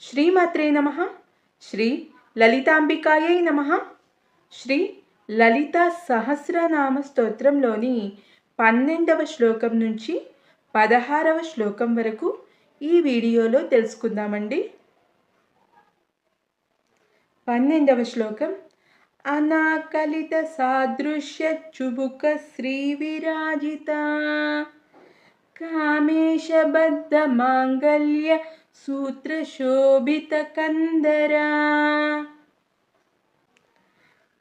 శ్రీమాత్రే నమః. శ్రీ లలితాంబికాయై నమః. శ్రీ లలిత సహస్రనామ స్తోత్రంలోని 12వ శ్లోకం నుంచి 16వ శ్లోకం వరకు ఈ వీడియోలో తెలుసుకుందామండి. 12వ శ్లోకం. అనాకలిత సాదృశ్య చుబుక శ్రీ విరాజిత కామేశబద్ధ మాంగళ్య సూత్ర శోభిత కందరా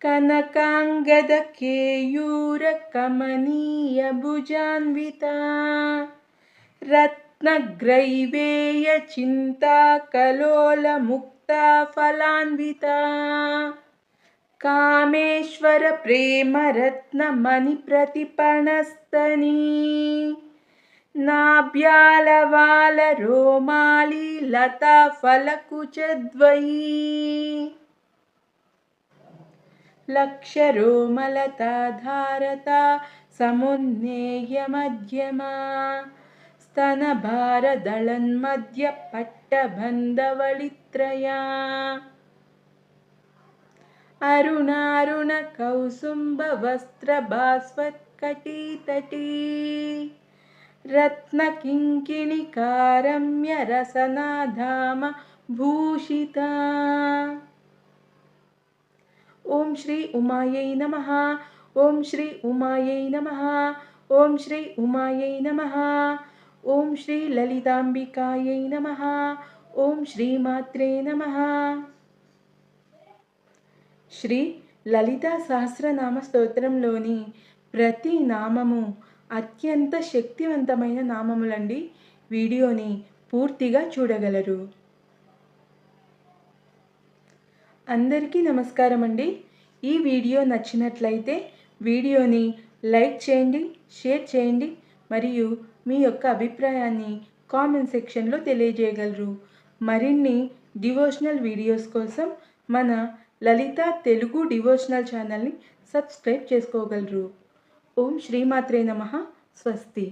కనకాంగద కేయూర కమనీయ భుజాన్విత రత్నగ్రైవేయ చింతా కలోల ముక్తా ఫలాన్విత కామేశ్వర ప్రేమ రత్న మణి ప్రతిపణస్తనీ నాభ్యాలవాల రోమాలి లతా ఫలకుచద్వయీ లక్ష రోమలతాధారత సమున్నేయ మధ్యమా స్తనభారదళన్మధ్య పట్టబంధవళిత్రయా అరుణారుణ కౌసుంభ వస్త్ర భాస్వత్కటీతటీ రత్నకింకిణికారమ్య రసనాధామ భూషిత. ఓం శ్రీ ఉమాయై నమః. ఓం శ్రీ ఉమాయై నమః. ఓం శ్రీ ఉమాయై నమః. ఓం శ్రీ లలితాంబికాయై నమః. ఓం శ్రీమాత్రే నమః. శ్రీ లలితా సహస్రనామ స్తోత్రంలోని ప్రతి నామము అత్యంత శక్తివంతమైన నామములండి. వీడియోని పూర్తిగా చూడగలరు. అందరికీ నమస్కారం అండి. ఈ వీడియో నచ్చినట్లయితే వీడియోని లైక్ చేయండి, షేర్ చేయండి మరియు మీ యొక్క అభిప్రాయాన్ని కామెంట్ సెక్షన్లో తెలియజేయగలరు. మరిన్ని డివోషనల్ వీడియోస్ కోసం మన లలిత తెలుగు డివోషనల్ ఛానల్ని సబ్స్క్రైబ్ చేసుకోగలరు. ఓం శ్రీమాత్రే నమః. స్వస్తి.